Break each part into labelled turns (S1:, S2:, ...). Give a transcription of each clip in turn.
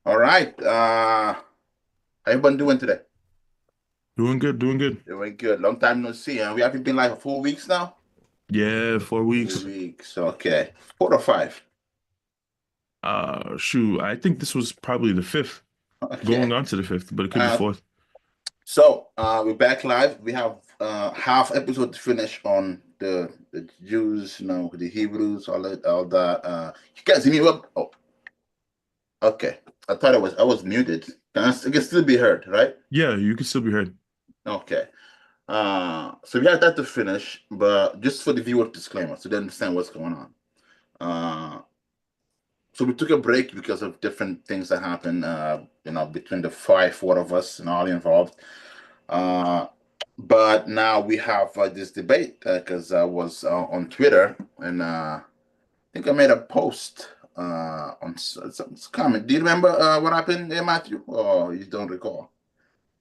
S1: All right. How you been doing today?
S2: Doing good, doing good.
S1: Doing good. Long time no see. We haven't been like 4 weeks now.
S2: Yeah, 4 weeks.
S1: 4 weeks. Okay. 4 or 5.
S2: Shoot, I think this was probably the fifth, going
S1: Okay.
S2: on to the fifth, but it could be
S1: Uh,
S2: fourth.
S1: we're back live. We have half episode to finish on the Jews, the Hebrews, all that. You guys hear me up? Oh, okay. I was muted. I can still be heard, right?
S2: Yeah, you can still be heard.
S1: Okay. So we have that to finish, but just for the viewer disclaimer, so they understand what's going on. Uh, so we took a break because of different things that happened, between the four of us and all involved. Uh, but now we have this debate because I was on Twitter and I think I made a post on some comment. Do you remember what happened there, Matthew? Or you don't recall?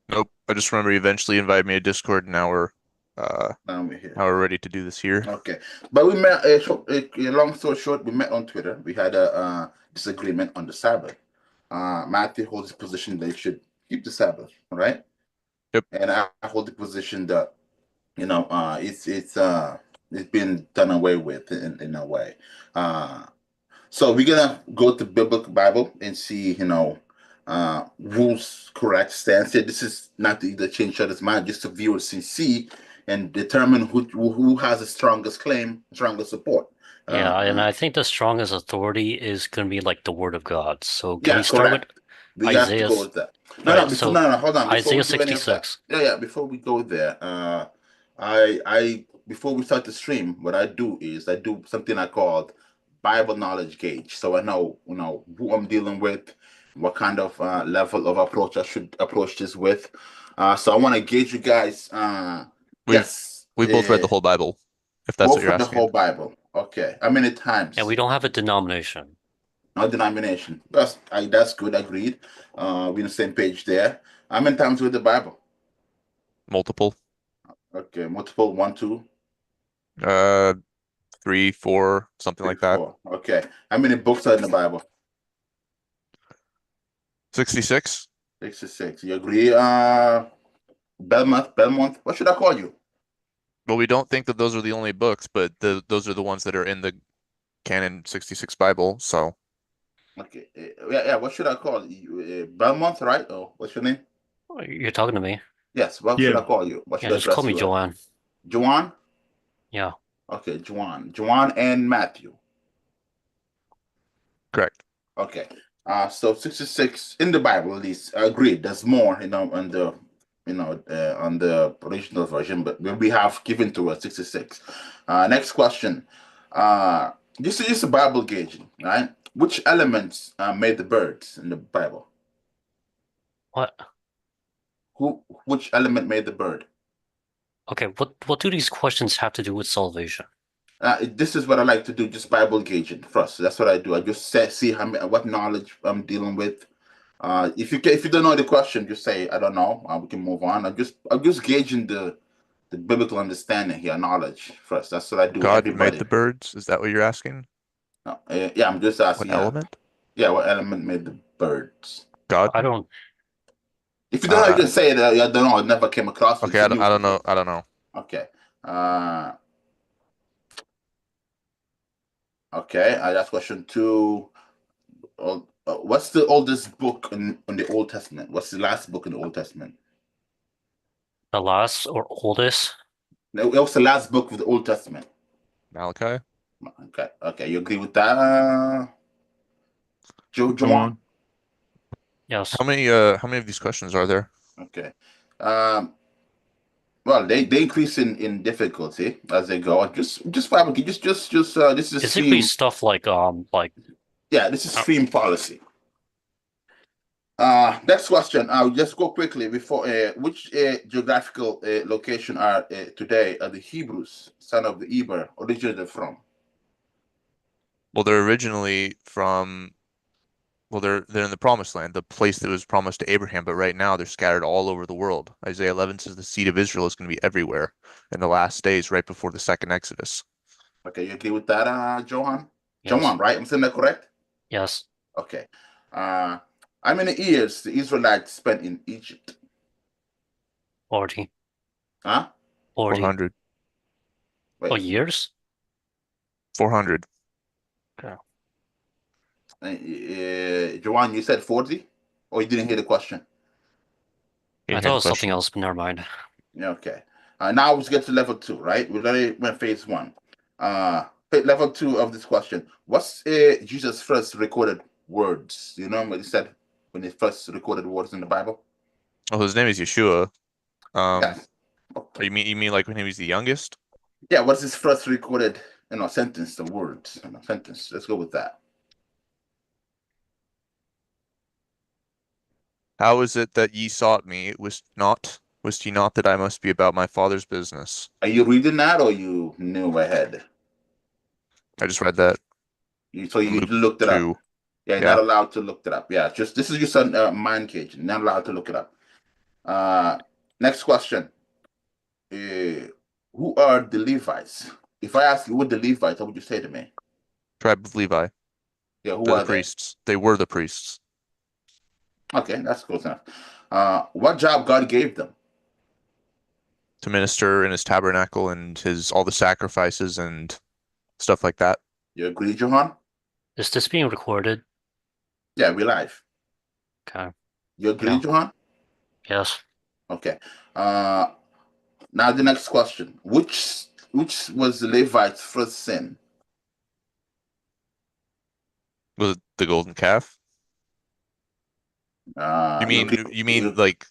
S2: Nope. I just remember you eventually invited me to Discord, and uh
S1: Now we're here.
S2: now we're ready to do this here.
S1: Okay, but we met. Long story short, we met on Twitter. We had a disagreement on the Sabbath. Matthew holds the position that you should keep the Sabbath, right?
S2: Yep.
S1: And I hold the position that it's been done away with in a way. Uh, so we're gonna go to biblical Bible and see, rules correct stance here. This is not to either change other's mind, just to viewers can see and determine who has the strongest claim, strongest support.
S3: Yeah, and
S1: Uh,
S3: I think the strongest authority is going to be like the Word of God. So can we
S1: yeah,
S3: start with
S1: correct. We have to
S3: Isaiah?
S1: go with that.
S3: All
S1: No, no,
S3: right, so
S1: hold on. Before we
S3: Isaiah
S1: do any of that,
S3: 66.
S1: yeah, before we go there, before we start the stream, what I do is I do something I called Bible knowledge gauge, so I know, who I'm dealing with, what kind of level of approach I should approach this with. So I want to gauge you guys.
S2: We've
S1: Yes,
S2: we both read the whole Bible, if that's what
S1: both
S2: you're
S1: with the whole
S2: asking.
S1: Bible. Okay, how many
S3: And we
S1: times?
S3: don't have a denomination.
S1: No denomination. That's good. Agreed. We're on the same page there. How many times with the Bible?
S2: Multiple.
S1: Okay, multiple. One, two,
S2: Uh, 3, 4, something
S1: three,
S2: like that.
S1: four. Okay. How many books are in the Bible?
S2: 66.
S1: 66. You agree? Belmont. What should I call you?
S2: Well, we don't think that those are the only books, but those are the ones that are in the canon 66 Bible. So
S1: Okay. Yeah. What should I call you? Belmont, right? Oh, what's your name?
S3: Oh, you're talking to me.
S1: Yes. What should
S2: yeah,
S1: I call you? What
S3: Yeah,
S1: should I
S3: just call
S1: address
S3: me
S1: you as?
S3: Joanne.
S1: Juan?
S3: Yeah.
S1: Okay, Juan. Juan and Matthew.
S2: correct.
S1: Okay. So 66 in the Bible, at least. Agreed. There's more, on the original version, but we have given to us 66. Next question. This is just a Bible gauging, right? Which elements made the birds in the Bible?
S3: What?
S1: Which element made the bird?
S3: Okay, what do these questions have to do with salvation?
S1: This is what I like to do, just Bible gauging first. That's what I do. I just see what knowledge I'm dealing with. If you don't know the question, just say I don't know. We can move on. I'm just gauging the biblical understanding here, knowledge first. That's what I do with
S2: God made
S1: everybody.
S2: the birds. Is that what you're asking?
S1: Yeah, I'm just
S2: What
S1: asking. Yeah,
S2: element?
S1: yeah. What element made the birds?
S2: God?
S3: I don't.
S1: If you don't know, you
S2: Uh,
S1: can say that. I don't know. I never came across it.
S2: okay,
S1: It's a
S2: I
S1: new
S2: don't
S1: thing.
S2: know. I don't know.
S1: Okay. Uh, okay. That's question two. What's the oldest book in the Old Testament? What's the last book in the Old Testament?
S3: The last or oldest?
S1: No, what's the last book of the Old Testament?
S2: Malachi?
S1: Okay. Okay. You agree with that,
S2: Go
S1: Juwan?
S2: on.
S3: Yes.
S2: How many of these questions are there?
S1: Okay. Um, well, they increase in difficulty as they go. Just probably this is a
S3: Is it be
S1: stream.
S3: stuff like
S1: Yeah, this is
S3: uh,
S1: stream policy. Next question. I'll just go quickly before which geographical location are the Hebrews, son of the Eber, originated from?
S2: Well, they're originally from they're in the promised land, the place that was promised to Abraham, but right now they're scattered all over the world. Isaiah 11 says the seed of Israel is going to be everywhere in the last days, right before the second Exodus.
S1: Okay, you agree with that, Johan?
S3: yes.
S1: Johan, right? I'm saying that correct?
S3: Yes.
S1: Okay. Uh, How many years the Israelites spent in Egypt?
S3: 40.
S1: Huh?
S3: 40.
S2: 400.
S3: Oh,
S1: Wait.
S3: years?
S2: 400.
S1: Joanne, you said 40? Or you didn't hear the question?
S2: You
S3: I
S2: didn't
S3: thought
S2: hear
S3: it
S2: the
S3: was something
S2: question.
S3: else, but never mind.
S1: Okay. Now let's get to level 2, right? We already went phase 1. Level 2 of this question. What's Jesus' first recorded words? Do you know what he said when he first recorded words in the Bible?
S2: Oh, his name is Yeshua.
S1: Yes.
S2: Or
S1: Okay.
S2: you mean like when he was the youngest?
S1: Yeah, what's his first recorded, sentence, the words, sentence. Let's go with that.
S2: How is it that ye sought me? Wist ye not that I must be about my Father's business?
S1: Are you reading that or you knew ahead?
S2: I just read that
S1: So
S2: in
S1: you
S2: Luke
S1: looked it
S2: 2.
S1: up. Yeah, you're
S2: Yeah.
S1: not allowed to look it up. Yeah, this is just a mind cage. You're not allowed to look it up. Next question. Who are the Levites? If I ask you what the Levites, what would you say to me?
S2: Tribe of Levi.
S1: Yeah, who
S2: They're
S1: are
S2: the
S1: they?
S2: priests. They were the priests.
S1: Okay, that's close enough. What job God gave them?
S2: To minister in his tabernacle and his all the sacrifices and stuff like that.
S1: You agree, Johan?
S3: Is this being recorded?
S1: Yeah, we live.
S3: Okay.
S1: You agree,
S3: Yeah.
S1: Johan?
S3: Yes.
S1: Okay. Now the next question. Which was the Levites' first sin?
S2: Was it the golden calf? You mean like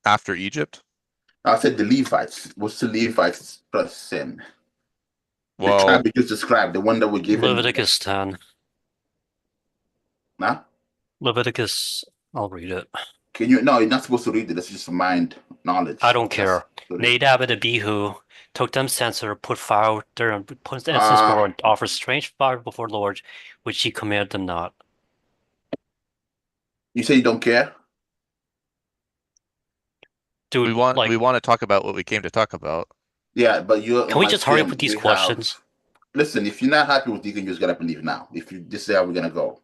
S2: after Egypt?
S1: I said the Levites. What's the Levites' first sin? The
S2: Well,
S1: tribe you just described, the one that were given.
S3: Leviticus 10.
S1: Nah?
S3: Leviticus, I'll read it.
S1: Can you? No, you're not supposed to read it. That's just mind knowledge.
S3: I don't
S1: That's
S3: care. Nadab and Abihu took them censer, put fire there, and put incense before, and offered strange fire before the Lord, which he commanded them not.
S1: You say you don't care?
S3: Dude,
S2: we want to talk about what we came to talk about.
S1: Yeah, but you're
S3: can
S1: on
S3: we
S1: my
S3: just hurry up
S1: stream.
S3: with these
S1: We
S3: questions?
S1: have. Listen, if you're not happy with it, you can just get up and leave now. If you this is how we're gonna go.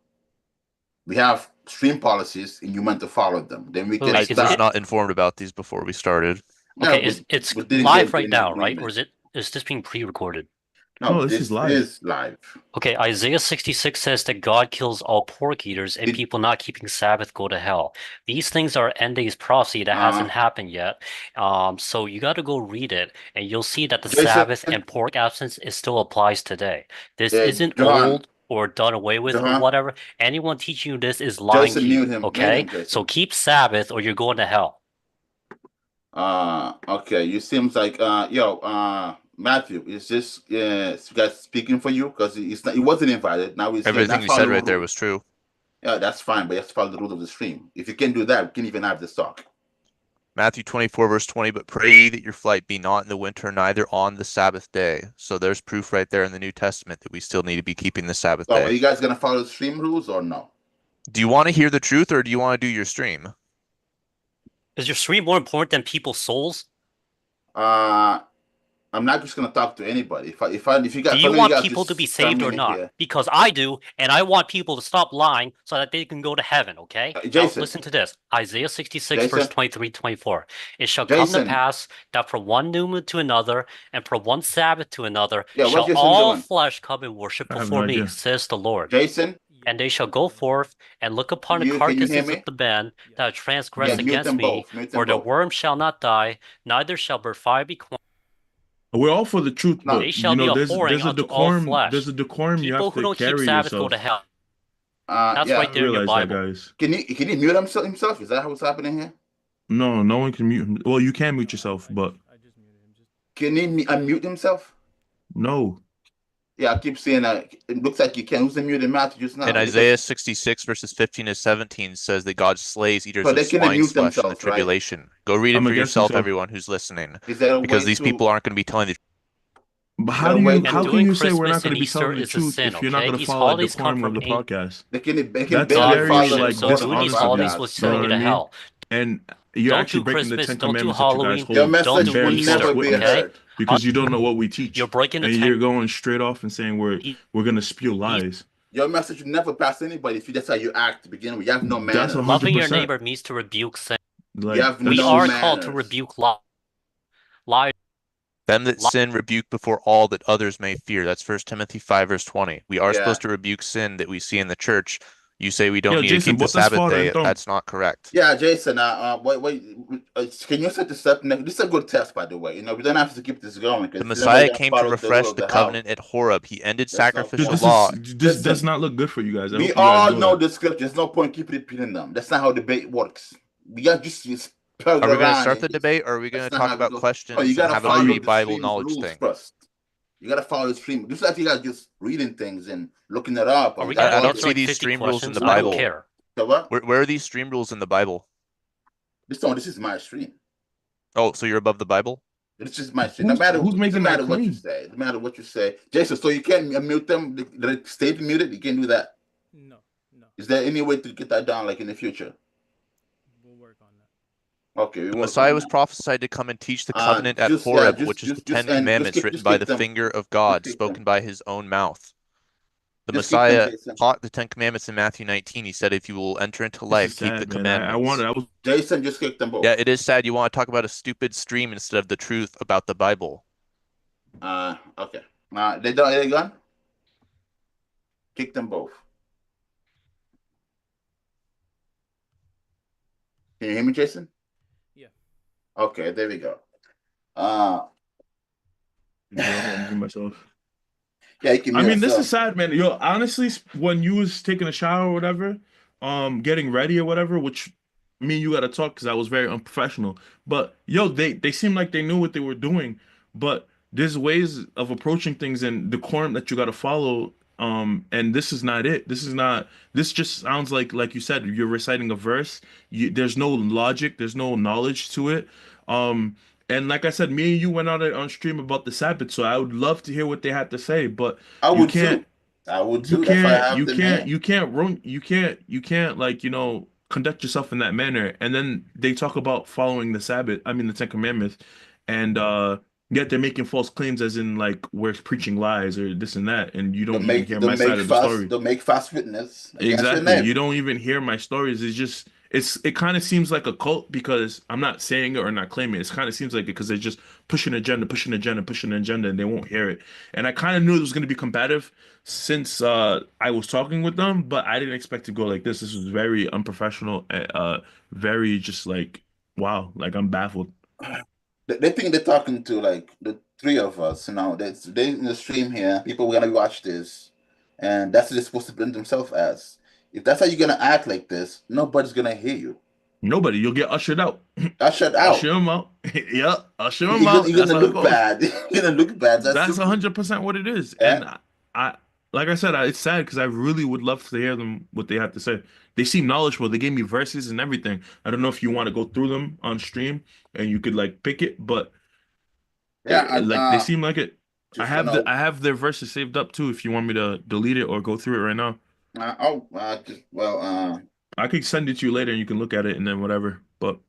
S1: We have stream policies, and you meant to follow them. Then we can
S2: I
S3: Is
S2: was
S1: stop.
S2: not informed about these before we started.
S1: Yeah,
S3: Okay,
S1: but
S3: it's
S1: we didn't
S3: live
S1: get
S3: right
S1: any
S3: now, right? Or
S1: agreement.
S3: is this being pre-recorded?
S1: No,
S4: No, this is live.
S1: is live.
S3: Okay, Isaiah 66 says that God kills all pork eaters and
S1: Did-
S3: people not keeping Sabbath go to hell. These things are end days prophecy that hasn't happened yet. So you got to go read it, and you'll see that the
S1: Jason,
S3: Sabbath and pork absence is still applies today. This isn't
S1: Johan,
S3: old or done away with or
S1: Johan,
S3: whatever. Anyone teaching you this is lying
S1: Jason,
S3: to
S1: mute
S3: you.
S1: him. Mute
S3: Okay,
S1: him, Jason.
S3: so keep Sabbath or you're going to hell.
S1: Okay. You seems like Matthew, is this guys speaking for you? Because it's not, he wasn't invited. Now he's here.
S2: Everything
S1: That's
S2: you said
S1: following
S2: right
S1: the
S2: there
S1: rule.
S2: was true.
S1: Yeah, that's fine, but you have to follow the rules of the stream. If you can do that, we can even have this talk.
S2: Matthew 24, verse 20, but pray ye that your flight be not in the winter, neither on the Sabbath day. So there's proof right there in the New Testament that we still need to be keeping the Sabbath
S1: So are
S2: day.
S1: you guys gonna follow the stream rules or no?
S2: Do you want to hear the truth or do you want to do your stream?
S3: Is your stream more important than people's souls?
S1: I'm not just gonna talk to anybody. If you guys,
S3: Do you want people to be saved or not?
S1: Here.
S3: Because I do, and I want people to stop lying so that they can go to heaven, okay?
S1: Jason.
S3: Now listen to this. Isaiah 66,
S1: Jason.
S3: verse 23, 24. It shall come to pass that from one new moon to another, and from one Sabbath to another, shall all flesh come and worship before me, says the Lord.
S1: Jason.
S3: And they shall go forth and look upon the carcasses of the men that have transgressed against me, for the worm shall not die, neither shall their fire be quenched.
S4: We're all for the truth, but
S3: They shall be a whoring
S4: there's a
S3: unto all
S4: decorum.
S3: flesh.
S4: There's a decorum you
S3: People
S4: have
S3: who
S4: to
S3: don't keep
S4: carry
S3: Sabbath go
S4: yourself.
S3: to hell. That's
S1: Yeah,
S3: right there in your
S4: realize that,
S3: Bible.
S4: guys.
S1: Can he mute himself? Is that what's happening here?
S4: No, no one can mute him. Well, you can mute yourself, but
S1: Can he unmute himself?
S4: no.
S1: Yeah, I keep saying that. It looks like you can. Who's the muted Matthew just now?
S2: And Isaiah 66, verses 15 to 17 says that God slays eaters
S1: So they
S2: of
S1: can
S2: swine's
S1: unmute
S2: flesh in the
S1: themselves, right?
S2: tribulation. Go read it
S4: I'm
S2: for
S4: against
S2: yourself,
S4: himself.
S2: everyone who's listening.
S1: Is there a
S2: Because
S1: way
S2: these
S1: to?
S2: people aren't going to be telling the
S4: But
S1: Is
S4: how
S1: there a
S4: do
S1: way
S4: you?
S1: to-
S4: How can
S3: doing
S4: you say we're
S3: Christmas
S4: not going
S3: and
S4: to be
S3: Easter
S4: telling the
S3: is a
S4: truth
S3: sin,
S4: if you're not
S3: okay?
S4: going to
S3: These
S4: follow the
S3: holidays come
S4: decorum of
S3: from
S4: the podcast?
S1: They can
S4: That's
S3: God
S4: very
S3: worship,
S4: like
S3: so doing these
S4: dishonest of
S3: holidays
S4: you.
S3: will
S4: You
S3: send
S4: know
S3: you
S4: what
S3: to
S4: I mean?
S3: hell.
S4: And you're
S3: Don't
S4: actually
S3: do
S4: breaking the
S3: Christmas,
S4: Ten
S3: don't do
S4: Commandments that you guys
S3: Halloween,
S4: hold.
S1: Your
S3: don't
S1: message
S3: do
S1: will
S4: very
S3: Easter,
S1: never be
S4: self-witness
S3: okay?
S1: heard
S4: because you don't know what we teach,
S3: You're breaking the
S4: and
S3: Ten.
S4: you're going straight off and saying we're going to spew lies.
S1: Your message will never pass anybody if that's how you act to begin with. You have no manners.
S3: Loving your neighbor means to rebuke sin.
S1: Like, you have
S3: we
S1: no
S3: are
S1: manners.
S3: called to rebuke lies.
S2: Them that sin rebuke before all that others may fear. That's 1 Timothy 5 verse 20. We are supposed to rebuke sin that we see in the church. You say we don't need to keep the Sabbath day. That's not correct.
S1: Yeah, Jason. Can you set this up? This is a good test, by the way. We don't have to keep this going.
S2: The Messiah came to refresh the covenant at Horeb. He ended sacrificial law.
S4: This does not look good for you guys.
S1: We all know the scripture. There's no point keep repeating them. That's not how debate works. We got just
S2: are we going to start the debate, or are we going to talk about questions and have a free Bible knowledge thing?
S1: First. You gotta follow the stream. Just like you guys just reading things and looking it up.
S2: I don't see these stream rules in the Bible.
S3: I don't care.
S1: So what?
S2: Where are these stream rules in the Bible?
S1: This is my stream.
S2: Oh, so you're above the Bible?
S1: This is my stream. No matter what you say. No matter what you say. Jason, so you can't mute them? The state muted? You can't do that?
S5: No.
S1: Is there any way to get that down, like in the future?
S5: We'll work on that.
S1: Okay.
S2: The Messiah was prophesied to come and teach the covenant at Horeb, which is the Ten Commandments written by the finger of God, spoken by his own mouth. The Messiah taught the 10 Commandments in Matthew 19. He said, if you will enter into life, keep the commandments.
S1: Jason just kicked them both.
S2: Yeah, it is sad you want to talk about a stupid stream instead of the truth about the Bible.
S1: Okay. They gone? Kick them both. Can you hear me, Jason?
S5: Yeah.
S1: Okay, there we go.
S4: Myself.
S1: Yeah, you can.
S4: I mean, this is sad, man. Yo, honestly, when you was taking a shower or whatever, getting ready or whatever, which me and you gotta talk because I was very unprofessional. But yo, they seemed like they knew what they were doing. But there's ways of approaching things and decorum that you gotta follow. And this is not it. This just sounds like you said, you're reciting a verse. There's no logic, there's no knowledge to it. And like I said, me and you went on stream about the Sabbath, so I would love to hear what they had to say. But
S1: I would too.
S4: You can't like, conduct yourself in that manner. And then they talk about following the Sabbath, I mean the Ten Commandments, and yet they're making false claims as in like we're preaching lies or this and that, and you don't even hear my side of the story.
S1: Don't make false witness.
S4: Exactly. You don't even hear my stories. It kind of seems like a cult because I'm not saying it or not claiming it. It kind of seems like it because they're just pushing an agenda, and they won't hear it. And I kind of knew it was going to be combative since I was talking with them, but I didn't expect to go like this. This was very unprofessional, very just like, wow, like I'm baffled.
S1: They think they're talking to like the three of us, they in the stream here, people are gonna watch this, and that's what they're supposed to present themselves as. If that's how you're gonna act like this, nobody's gonna hear you.
S4: Nobody. You'll get ushered out.
S1: Ushered out.
S4: Usher him out. Yeah, usher him out.
S1: You're gonna look bad. You're gonna look bad.
S4: That's 100% what it is. Yeah. And I like I said, it's sad because I really would love to hear them what they have to say. They seem knowledgeable. They gave me verses and everything. I don't know if you want to go through them on stream and you could like pick it, but yeah, they seem like it. I have their verses saved up too. If you want me to delete it or go through it right now. I could send it to you later and you can look at it and then whatever. But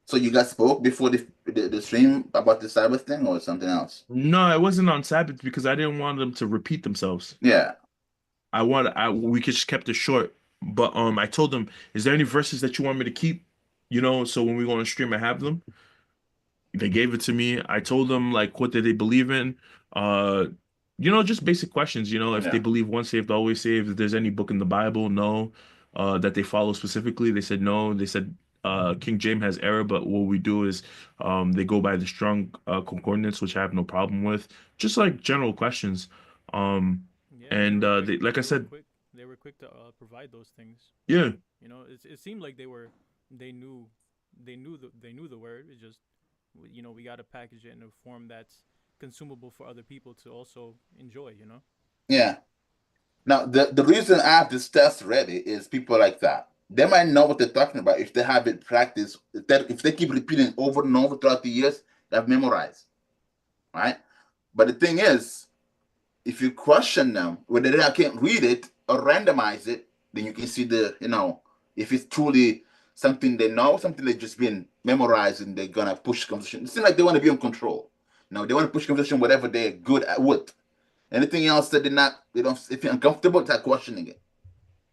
S1: so you guys spoke before the stream about the Sabbath thing or something else?
S4: No, it wasn't on Sabbath because I didn't want them to repeat themselves.
S1: Yeah.
S4: We just kept it short. But I told them, is there any verses that you want me to keep? So when we go on stream, I have them. They gave it to me. I told them like what did they believe in? Just basic questions, if they believe once saved, always saved, if there's any book in the Bible, no. That they follow specifically. They said no. They said King James has error, but what we do is they go by the strong concordance, which I have no problem with. Just like general questions. They, like I said,
S5: they were quick to provide those things.
S4: Yeah.
S5: It seemed like they knew the word. It just we got to package it in a form that's consumable for other people to also enjoy.
S1: Yeah. Now the reason I have this test ready is people like that. They might know what they're talking about if they have it practiced. If they keep repeating over and over throughout the years, they have memorized, right? But the thing is, if you question them, whether they can't read it or randomize it, then you can see if it's truly something they know, something they've just been memorized and they're gonna push conversation. It seems like they want to be in control. No, they want to push conversation whatever they're good at with. Anything else that they don't, if you're uncomfortable, start questioning it.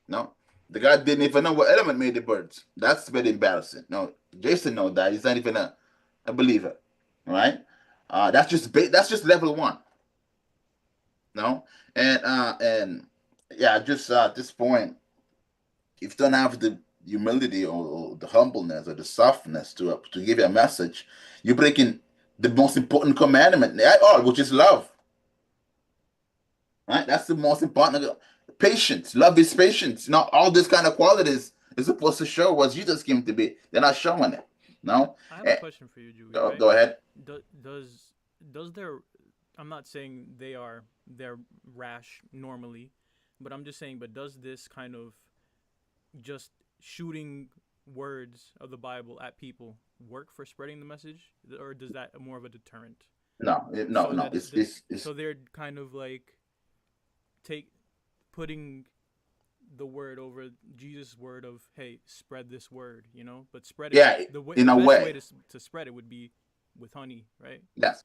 S1: No, the guy didn't even know what element made the birds. That's very embarrassing. No, Jason knows that. He's not even a believer. Right? That's just level 1. No, and yeah, just at this point, if you don't have the humility or the humbleness or the softness to give you a message, you're breaking the most important commandment at all, which is love. Right? That's the most important. Patience. Love is patience. Not all this kind of qualities is supposed to show what Jesus came to be. They're not showing it. No.
S5: I have a question for you, Julie. Right?
S1: Go ahead.
S5: Does their, I'm not saying they're rash normally, but I'm just saying, but does this kind of just shooting words of the Bible at people work for spreading the message, or does that more of a deterrent?
S1: No.
S5: So they're kind of like putting the word over Jesus' word of, hey, spread this word, but spread it.
S1: Yeah,
S5: the
S1: in a
S5: best
S1: way.
S5: way to spread it would be with honey, right?
S1: Yes.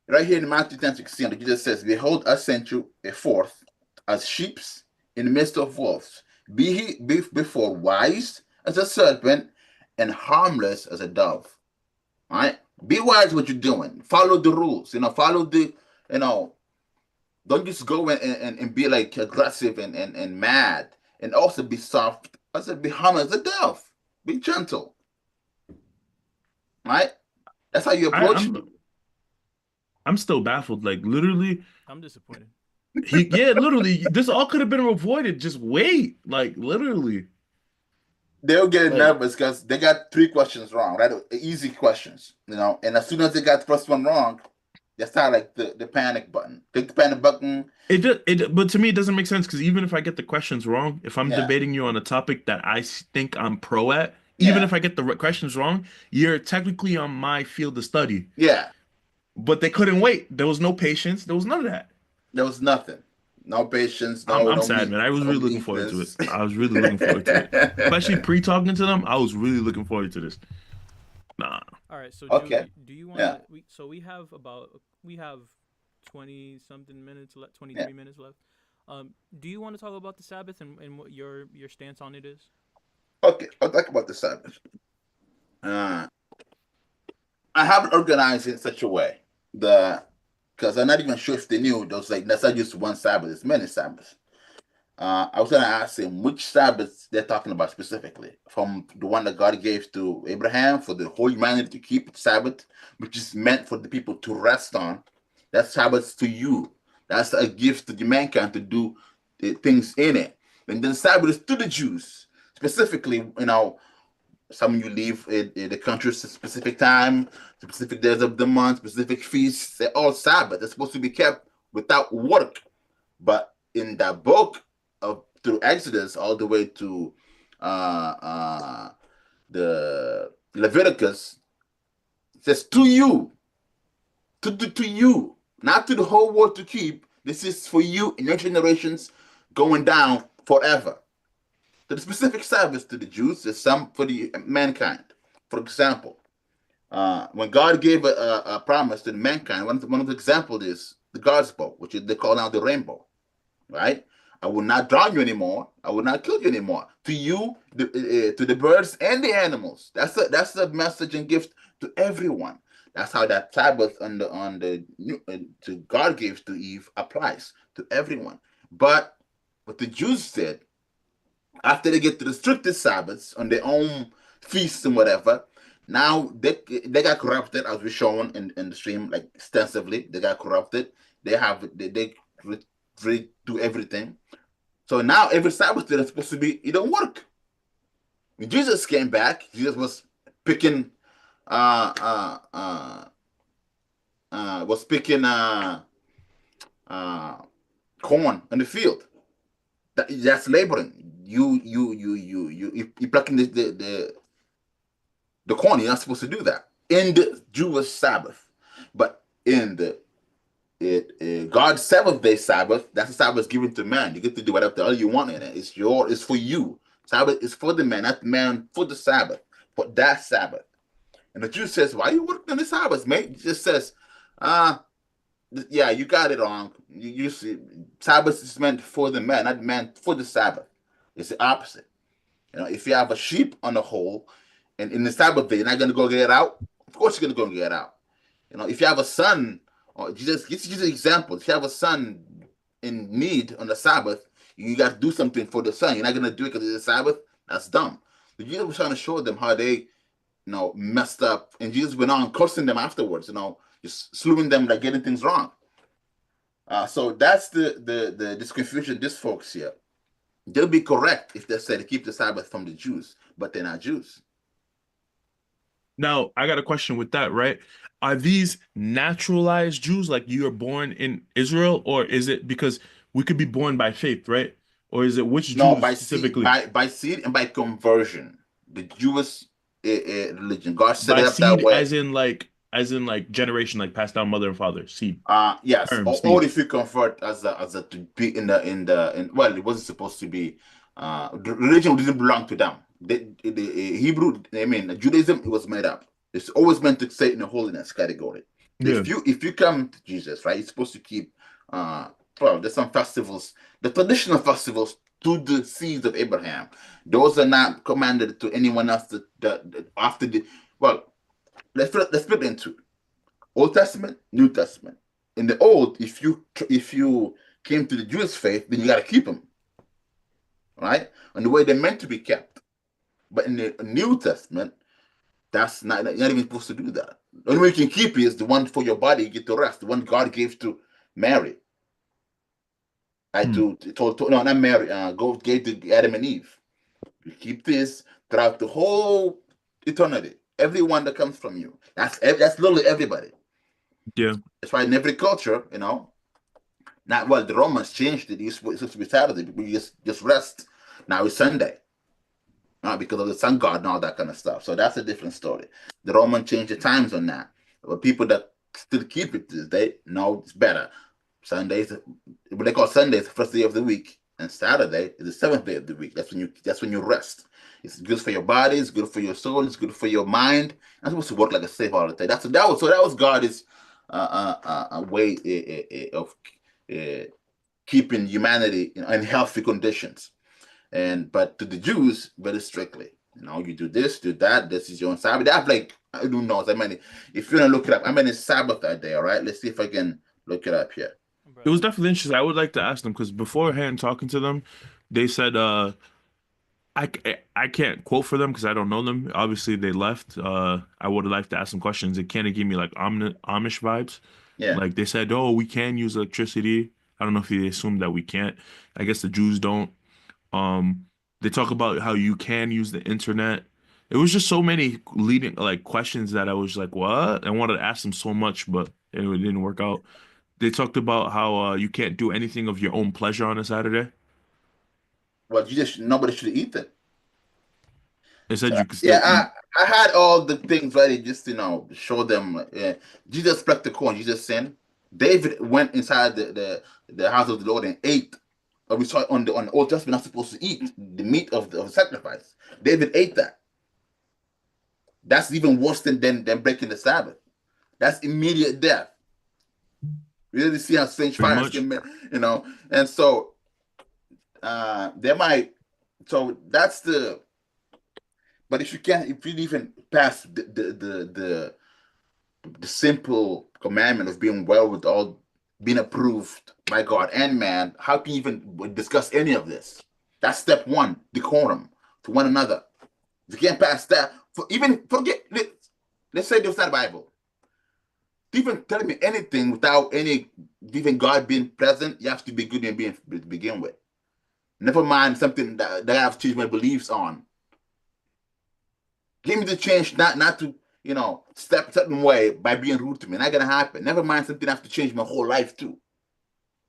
S1: Right here in Matthew 10:16, Jesus says, "Behold, I sent you a forth as sheep in the midst of wolves. Be before wise as a serpent and harmless as a dove." All right? Be wise what you're doing. Follow the rules. Follow the, don't just go and be like aggressive and mad. And also be soft. I said, be harmless as a dove. Be gentle. Right? That's how you approach it.
S4: I'm still baffled. Like, literally,
S5: I'm disappointed.
S4: Literally, this all could have been avoided. Just wait. Like, literally.
S1: They'll get nervous because they got 3 questions wrong, right? Easy questions, and as soon as they got the first one wrong, they start like the panic button. Click the panic button.
S4: But to me, it doesn't make sense, because even if I get the questions wrong, if I'm debating you on a topic that I think I'm pro at, even if I get the questions wrong, you're technically on my field of study.
S1: Yeah.
S4: But they couldn't wait. There was no patience. There was none of that.
S1: There was nothing. No patience.
S4: I'm sad, man. I was really looking forward to it. I was really looking forward to it. Especially pre-talking to them, I was really looking forward to this. Nah.
S5: All right, so
S1: okay.
S5: Do you want to? So we have 20-something minutes left, 23 minutes left. Do you want to talk about the Sabbath and what your stance on it is?
S1: Okay, I'll talk about the Sabbath. I haven't organized it in such a way because I'm not even sure if they knew that's not just one Sabbath, it's many Sabbaths. I was going to ask him which Sabbaths they're talking about specifically, from the one that God gave to Abraham for the whole humanity to keep Sabbath, which is meant for the people to rest on. That's Sabbath to you. That's a gift to the mankind to do things in it. And then Sabbath is to the Jews, specifically, some of you leave the country at a specific time, specific days of the month, specific feasts. They're all Sabbath. They're supposed to be kept without work. But in that book through Exodus all the way to the Leviticus, it says to you, to you, not to the whole world to keep. This is for you and your generations going down forever. To the specific Sabbath to the Jews, there's some for the mankind. For example, when God gave a promise to the mankind, one of the examples is the God's bow, which they call now the rainbow, right? I will not drown you anymore. I will not kill you anymore. To you, to the birds and the animals. That's a message and gift to everyone. That's how that Sabbath to God gave to Eve applies to everyone. But what the Jews said, after they get to the strictest Sabbaths on their own feasts and whatever, now they got corrupted, as we're shown in the stream, like extensively. They got corrupted. They do everything. So now every Sabbath they're supposed to be, it don't work. When Jesus came back, Jesus was picking corn in the field. That's laboring. You plucking the corn. You're not supposed to do that in the Jewish Sabbath, but in the God's 7th-day Sabbath, that's a Sabbath given to man. You get to do whatever the hell you want in it. It's for you. Sabbath is for the man, not the man for the Sabbath, for that Sabbath. And the Jew says, "Why are you working on the Sabbath, mate?" He just says, Yeah, you got it wrong. You see, Sabbath is meant for the man, not meant for the Sabbath. It's the opposite. If you have a sheep on the hole, and in the Sabbath day, you're not gonna go get it out. Of course, you're gonna go get it out. If you have a son, or just an example. If you have a son in need on the Sabbath, you got to do something for the son. You're not gonna do it because it's the Sabbath. That's dumb. But Jesus was trying to show them how they, messed up, and Jesus went on cursing them afterwards. Just slewing them, like getting things wrong. So that's this confusion. This folks here, they'll be correct if they say to keep the Sabbath from the Jews, but they're not Jews.
S4: Now, I got a question with that, right? Are these naturalized Jews, like you are born in Israel, or is it because we could be born by faith, right? Or is it which
S1: No,
S4: Jews
S1: by seed,
S4: specifically?
S1: by seed and by conversion. The Jewish religion, God set
S4: By
S1: it up that
S4: seed,
S1: way.
S4: as in generation, like passed down mother and father, seed.
S1: Yes.
S4: Term,
S1: Or
S4: seed.
S1: if you convert as a to be well, it wasn't supposed to be. The religion didn't belong to them. The Hebrew, Judaism, it was made up. It's always meant to stay in the holiness category.
S4: Yeah.
S1: If you come to Jesus, right, you're supposed to keep. There's some festivals, the traditional festivals to the seeds of Abraham. Those are not commanded to anyone else. After the well, let's split into Old Testament, New Testament. In the Old, if you came to the Jewish faith, then you got to keep them, right? And the way they're meant to be kept. But in the New Testament, that's not you're not even supposed to do that. The only way you can keep it is the one for your body, you get to rest, the one God gave to Mary. No, not Mary. God gave to Adam and Eve. You keep this throughout the whole eternity. Everyone that comes from you. That's literally everybody.
S4: Yeah.
S1: That's why in every culture, not well. The Romans changed it. It's supposed to be Saturday, but you just rest. Now it's Sunday, because of the sun god and all that kind of stuff. So that's a different story. The Romans changed the times on that. But people that still keep it this day, no, it's better. Sundays, what they call Sunday is the first day of the week, and Saturday is the seventh day of the week. That's when you rest. It's good for your body. It's good for your soul. It's good for your mind. I'm supposed to work like a slave all the time. That was God's way of keeping humanity in healthy conditions. But to the Jews, very strictly. You do this, do that. This is your own Sabbath. They have I don't know how many. If you want to look it up, how many Sabbath are there? All right, let's see if I can look it up here.
S4: It was definitely interesting. I would like to ask them because beforehand talking to them, they said I can't quote for them because I don't know them. Obviously, they left. I would have liked to ask some questions. It kind of gave me like Amish vibes.
S1: Yeah.
S4: Like they said, oh, we can use electricity. I don't know if they assumed that we can't. I guess the Jews don't. They talk about how you can use the internet. It was just so many leading like questions that I was like, what? I wanted to ask them so much, but it didn't work out. They talked about how you can't do anything of your own pleasure on a Saturday.
S1: Well, nobody should eat it.
S4: They said you could still
S1: Yeah,
S4: eat.
S1: I had all the things ready just show them. Jesus plucked the corn. Jesus sinned. David went inside the house of the Lord and ate. We saw on the Old Testament, not supposed to eat the meat of the sacrifice. David ate that. That's even worse than breaking the Sabbath. That's immediate death. We really see how strange fires can make, And so they might. So that's the. But if you even pass the simple commandment of being well with all, being approved by God and man, how can you even discuss any of this? That's step one, decorum to one another. If you can't pass that, let's say there's not a Bible. Even telling me anything without even God being present, you have to be good in being to begin with. Never mind something that I have to change my beliefs on. Give me the chance not to, step a certain way by being rude to me. Not gonna happen. Never mind something I have to change my whole life too.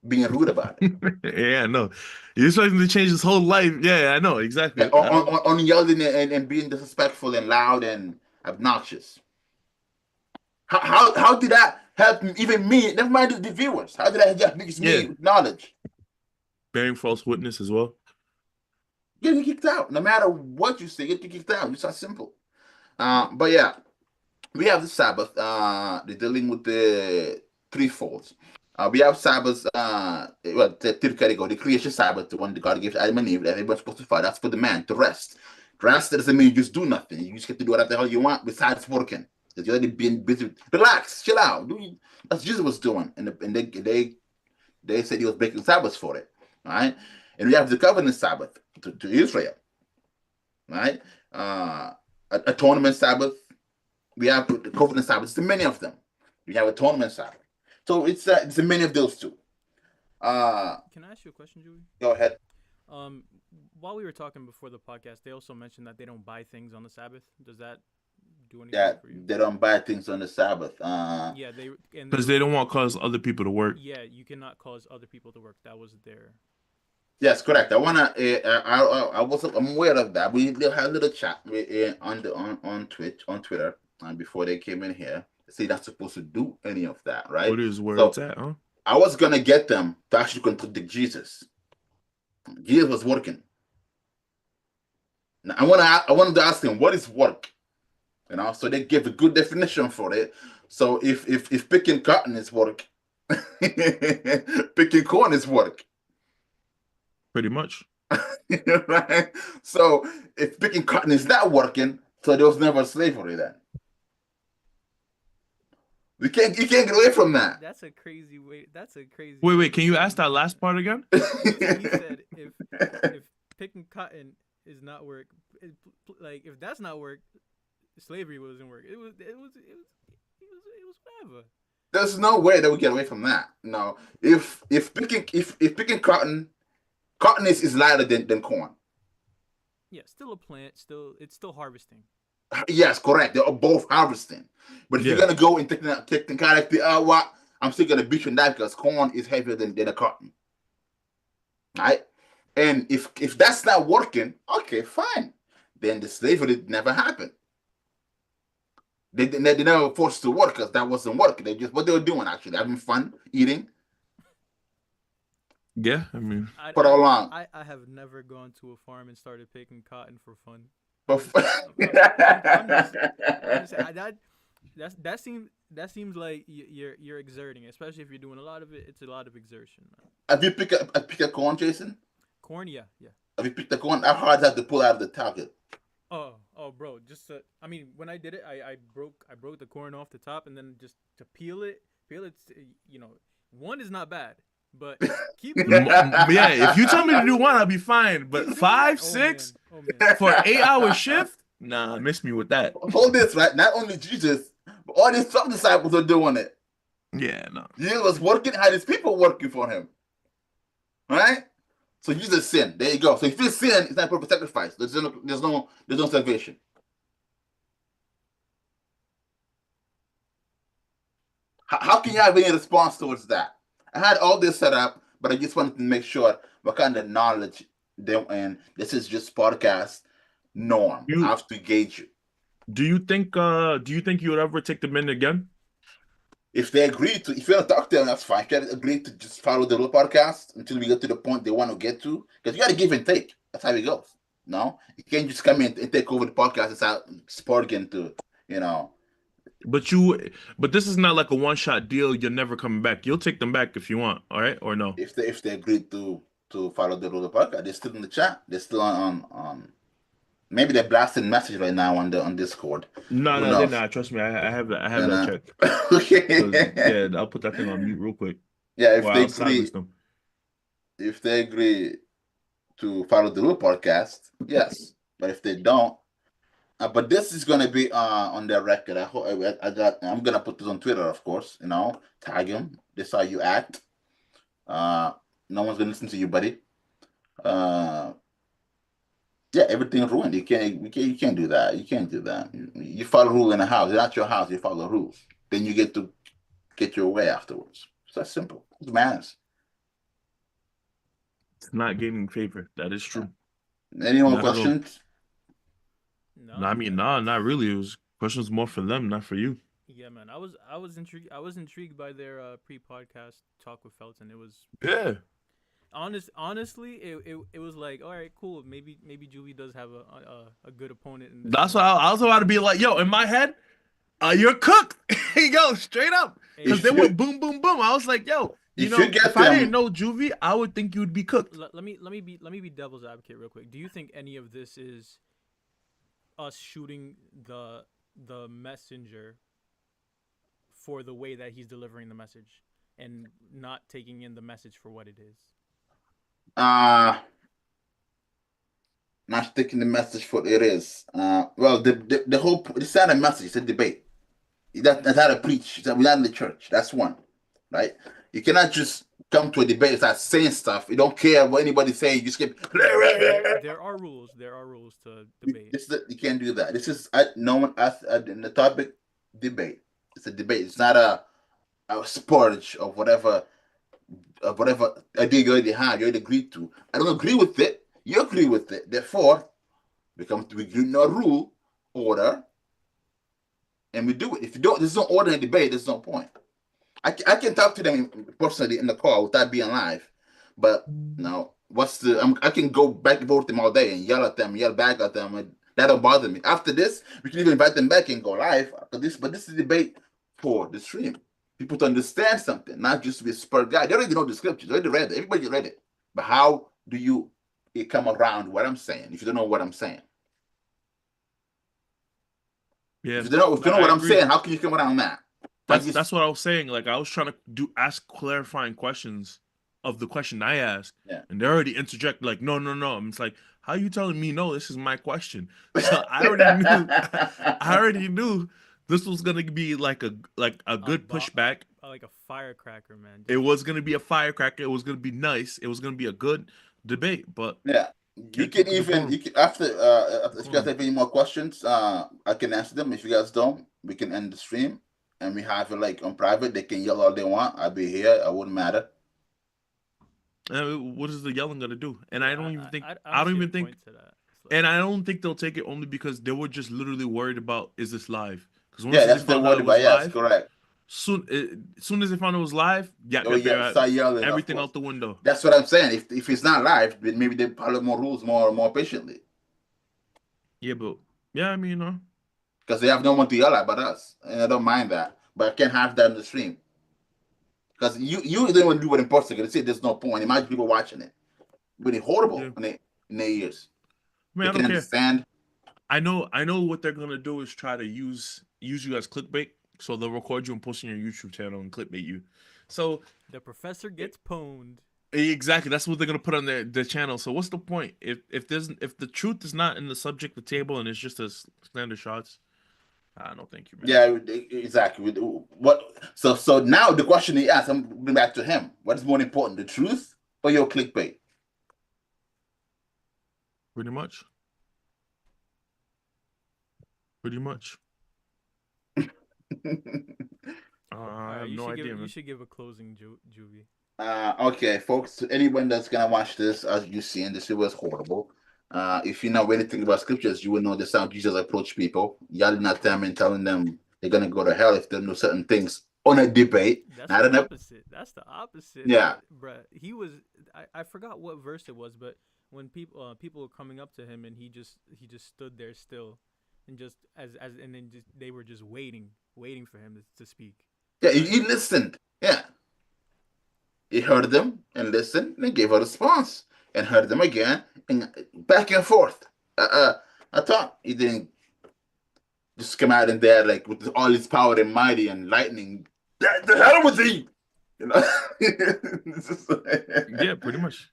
S1: Being rude about it.
S4: Yeah, no. You're expecting to change his whole life. Yeah, I know, exactly.
S1: Yeah, on yelling and being disrespectful and loud and obnoxious. How did that help even me? Never mind the viewers. How did that help me with knowledge?
S4: Bearing false witness as well.
S1: Getting kicked out. No matter what you say, get kicked out. It's that simple. But yeah. we have the Sabbath. They're dealing with the threefolds. We have Sabbath. Well, the third category, the creation Sabbath, the one that God gives Adam and Eve, that everyone's supposed to follow. That's for the man to rest. Rest doesn't mean you just do nothing. You just get to do whatever the hell you want besides working. Because you're already being busy. Relax, chill out. That's Jesus was doing, and they said he was breaking Sabbath for it, right? And we have the covenant Sabbath to Israel, right? Atonement Sabbath. We have the covenant Sabbath. There's many of them. We have atonement Sabbath. So it's many of those too.
S5: Can I ask you a question, Julie?
S1: Go ahead.
S5: While we were talking before the podcast, they also mentioned that they don't buy things on the Sabbath. Does that do anything for you?
S1: They don't buy things on the Sabbath.
S5: Yeah,
S4: because they don't want to cause other people to work.
S5: Yeah, you cannot cause other people to work. That was their.
S1: Yes, correct. I'm aware of that. We had a little chat on Twitch, on Twitter, before they came in here. Say not supposed to do any of that, right?
S4: What is where it's at, huh?
S1: I was gonna get them to actually contradict Jesus. Jesus was working. Now, I wanted to ask them, what is work? So they give a good definition for it. So if picking cotton is work, picking corn is work.
S4: Pretty much.
S1: Right? So if picking cotton is not working, so there was never slavery then. You can't get away from that.
S5: That's a crazy way.
S4: Wait. Can you ask that last part again?
S5: He said if picking cotton is not work, like if that's not work, slavery wasn't work. It was whatever.
S1: There's no way that we get away from that. No, if picking cotton is lighter than corn.
S5: Yeah, still a plant. It's still harvesting.
S1: Yes, correct. They're both harvesting. But if you're gonna go and technicality, what I'm still gonna beat you on that because corn is heavier than a cotton. Right? And if that's not working, okay, fine. Then the slavery never happened. They never were forced to work because that wasn't work. They just what they were doing actually, having fun, eating.
S4: Yeah, I mean,
S1: for how long?
S5: I have never gone to a farm and started picking cotton for fun. That seems like you're exerting, especially if you're doing a lot of it. It's a lot of exertion.
S1: Have you picked a corn, Jason?
S5: Corn, yeah.
S1: Have you picked the corn? How hard is that to pull out of the target?
S5: Oh, bro, just I mean, when I did it, I broke the corn off the top, and then just to peel it, one is not bad, but keep.
S4: Yeah, if you tell me to do one, I'll be fine. But 5, 6 for an 8-hour shift, nah, miss me with that.
S1: Hold this, right? Not only Jesus, but all these top disciples are doing it.
S4: Yeah, no.
S1: Jesus was working, had his people working for him, right? So Jesus sinned. There you go. So if you sin, it's not a perfect sacrifice. There's no salvation. How can you have any response towards that? I had all this set up, but I just wanted to make sure what kind of knowledge and this is just podcast norm. I have to gauge you.
S4: Do you think you would ever take them in again?
S1: If they agree to, if you want to talk to them, that's fine. If you agree to just follow the little podcast until we get to the point they want to get to, because you got to give and take. That's how it goes. No, you can't just come in and take over the podcast and start sparking to,
S4: But this is not like a one-shot deal. You're never coming back. You'll take them back if you want. All right, or no?
S1: If they agree to follow the little podcast, they're still in the chat. They're still on. Maybe they're blasting message right now on Discord.
S4: No, they're not. Trust me, I have that check.
S1: Okay.
S4: Yeah, I'll put that thing on mute real quick.
S1: Yeah, if they agree to follow the little podcast, yes. But if they don't, but this is gonna be on their record. I'm gonna put this on Twitter, of course. Tag them. This is how you act. No one's gonna listen to you, buddy. Yeah, everything's ruined. You can't do that. You can't do that. You follow rule in a house. It's not your house. You follow rules. Then you get to get your way afterwards. It's that simple. It's manners.
S4: It's not gaining favor. That is true.
S1: Any more questions?
S5: No,
S4: I mean, not really. It was questions more for them, not for you.
S5: Yeah, man. I was intrigued. I was intrigued by their pre-podcast talk with Felton. It was honestly, it was like, all right, cool. Maybe Julie does have a good opponent.
S4: That's why I was about to be like, yo, in my head, you're cooked. Yo, straight up. Because they went boom, boom, boom. I was like, yo, if I didn't know Juvie, I would think you'd be cooked.
S5: Let me be devil's advocate real quick. Do you think any of this is us shooting the messenger for the way that he's delivering the message and not taking in the message for what it is?
S1: Not taking the message for what it is. Well, the whole, it's not a message, it's a debate. That's how to preach. We're not in the church. That's one, right? You cannot just come to a debate and start saying stuff. You don't care what anybody say. You just get.
S5: There are rules. There are rules to debate.
S1: You can't do that. This is no one asked in the topic debate. It's a debate. It's not a sport of whatever idea you already have. You already agreed to. I don't agree with it. You agree with it. Therefore, we agree no rule order. And we do it. If you don't, there's no order in debate. There's no point. I can talk to them personally in the car without being live, but no. I can go back and forth with them all day and yell at them, yell back at them, and that don't bother me. After this, we can even invite them back and go live. But this is a debate for the stream. People to understand something, not just to be a spurt guy. They already know the scriptures. They already read it. Everybody read it. But how do you come around what I'm saying if you don't know what I'm saying?
S4: Yeah,
S1: if you don't know what I'm saying, how can you come around that?
S4: That's what I was saying. Like I was trying to ask clarifying questions of the question I asked, and they already interject like, no. And it's like, how are you telling me no? This is my question. So I already knew this was gonna be like a good pushback,
S5: like a firecracker, man.
S4: It was gonna be a firecracker. It was gonna be nice. It was gonna be a good debate. But
S1: you can after if you guys have any more questions, I can answer them. If you guys don't, we can end the stream and we have it like on private. They can yell all they want. I'll be here. It wouldn't matter.
S4: What is the yelling gonna do? And I don't even think and I don't think they'll take it only because they were just literally worried about, is this live? Because
S1: that's the word about. Yes, correct.
S4: Soon as they found it was live,
S1: start yelling,
S4: everything out the window.
S1: That's what I'm saying. If it's not live, then maybe they follow more rules more patiently.
S4: Yeah, but I mean,
S1: because they have no one to yell at but us, and I don't mind that. But I can't have that in the stream because you don't want to do it in person. Because there's no point. Imagine people watching it. Really horrible in their ears.
S4: Man, I don't understand. I know what they're gonna do is try to use you as clickbait. So they'll record you and post on your YouTube channel and clickbait you. So
S5: the professor gets pwned.
S4: Exactly. That's what they're gonna put on their channel. So what's the point? If the truth is not in the subject, the table, and it's just a standard shots, I don't think you. Man.
S1: Yeah, exactly. What? So now the question he asked, I'm going back to him. What is more important, the truth or your clickbait?
S4: Pretty much. I have no idea.
S5: You should give a closing, Juvie.
S1: Okay, folks. Anyone that's gonna watch this, as you see, and this was horrible. If you know anything about scriptures, you will know that's how Jesus approached people, yelling at them and telling them they're gonna go to hell if they know certain things on a debate.
S5: That's the opposite. That's the opposite.
S1: Yeah,
S5: bruh. He was. I forgot what verse it was, but when people were coming up to him and he just stood there still, and just and then they were just waiting for him to speak.
S1: Yeah, he listened. Yeah. He heard them and listened and gave a response and heard them again and back and forth. I thought he didn't just come out in there like with all his power and mighty and lightning. The hell was he? You know?
S4: Yeah, pretty much.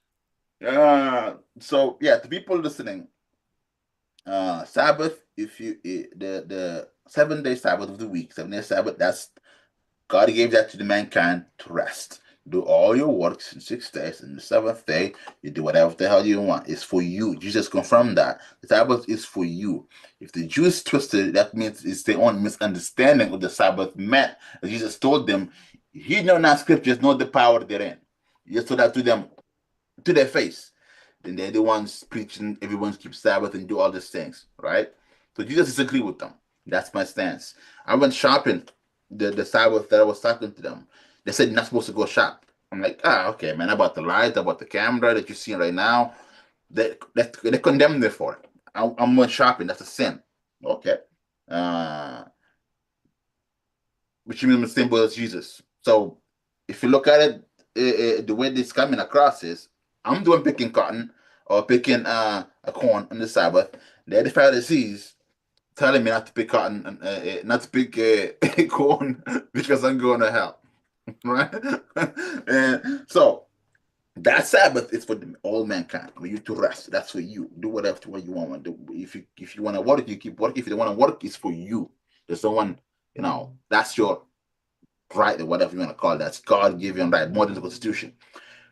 S1: So yeah, to people listening, Sabbath, the 7-day Sabbath of the week, 7-day Sabbath, that's God gave that to the mankind to rest. Do all your works in 6 days, and the 7th day you do whatever the hell you want. It's for you. Jesus confirmed that the Sabbath is for you. If the Jews twisted it, that means it's their own misunderstanding of the Sabbath meant. As Jesus told them, "He know not scriptures, know the power therein." He just told that to them, to their face. Then they're the ones preaching, everyone keeps Sabbath and do all these things, right? So Jesus disagreed with them. That's my stance. I went shopping the Sabbath that I was talking to them. They said you're not supposed to go shop. I'm like, okay, man, I bought the light, I bought the camera that you're seeing right now. They condemned me for it. I'm going shopping. That's a sin. Okay. which means the symbol as Jesus. So if you look at it, the way this coming across is, I'm doing picking cotton or picking a corn on the Sabbath. The Pharisees telling me not to pick cotton and not to pick corn because I'm going to hell, right? And so that Sabbath is for all mankind, for you to rest. That's for you. Do whatever you want to do. If you want to work, you keep working. If you don't want to work, it's for you. There's someone, that's your right, or whatever you want to call it. That's God given right, more than the Constitution.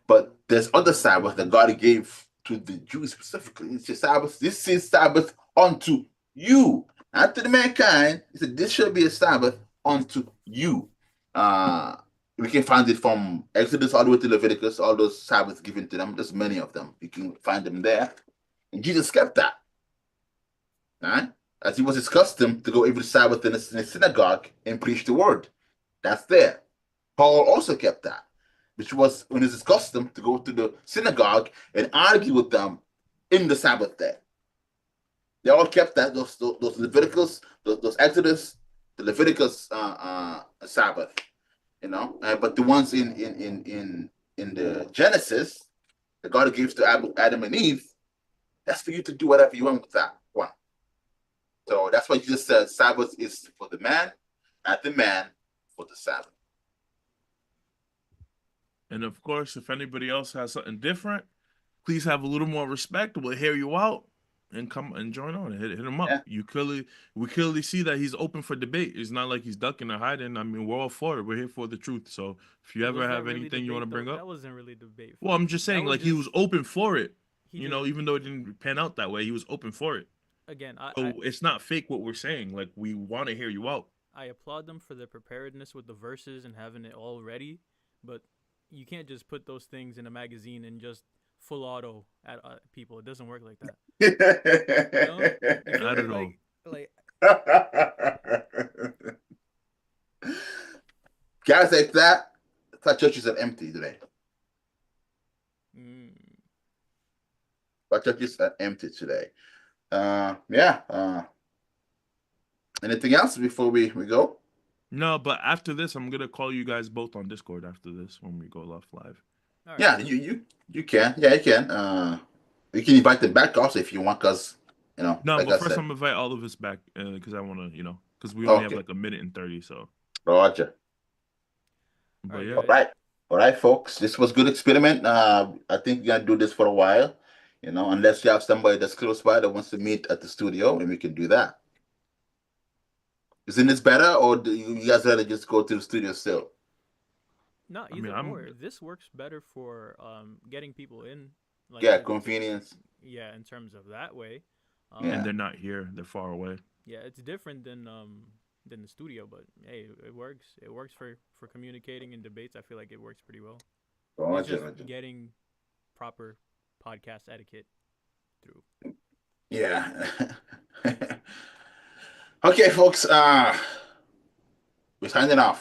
S1: But there's other Sabbath that God gave to the Jews specifically. It's your Sabbath. This is Sabbath unto you, not to the mankind. He said, this shall be a Sabbath unto you. We can find it from Exodus all the way to Leviticus, all those Sabbaths given to them. There's many of them. You can find them there. And Jesus kept that. Right? As it was his custom to go every Sabbath in a synagogue and preach the word. That's there. Paul also kept that, which was when it's his custom to go to the synagogue and argue with them in the Sabbath day. They all kept that, those Leviticus, those Exodus, the Leviticus Sabbath, but the ones in the Genesis that God gives to Adam and Eve, that's for you to do whatever you want with that one. So that's why Jesus said Sabbath is for the man, not the man for the Sabbath.
S4: And of course, if anybody else has something different, please have a little more respect. We'll hear you out and come and join on. Hit him up. Yeah. We clearly see that he's open for debate. It's not like he's ducking or hiding. I mean, we're all for it. We're here for the truth. So if you ever have anything you want to bring up,
S5: that wasn't really debate.
S4: Well, I'm just saying, like, he was open for it. Even though it didn't pan out that way, he was open for it.
S5: Again,
S4: it's not fake what we're saying. Like, we want to hear you out.
S5: I applaud them for their preparedness with the verses and having it all ready, but you can't just put those things in a magazine and just full auto at people. It doesn't work like that.
S4: I don't know.
S1: Guys like that, I thought churches are empty today. But churches are empty today. Anything else before we go?
S4: No, but after this, I'm gonna call you guys both on Discord after this when we go live.
S1: Right. Yeah, you can. Yeah, you can. You can invite them back also if you want, because
S4: No, like but first I'm gonna invite all of us back because I want to, because we only have like a minute and 30. So.
S1: Roger.
S4: But yeah.
S1: All right, folks. This was good experiment. I think we're gonna do this for a while. Unless you have somebody that's close by that wants to meet at the studio, and we can do that. Isn't this better, or do you guys rather just go to the studio still?
S5: No, either this works better for getting people in.
S1: Like, convenience.
S5: Yeah, in terms of that way.
S4: And they're not here; they're far away.
S5: Yeah, it's different than the studio, but hey, it works. It works for communicating in debates. I feel like it works pretty well. It's just getting proper podcast etiquette through.
S1: Yeah. Okay, folks. We're signing off.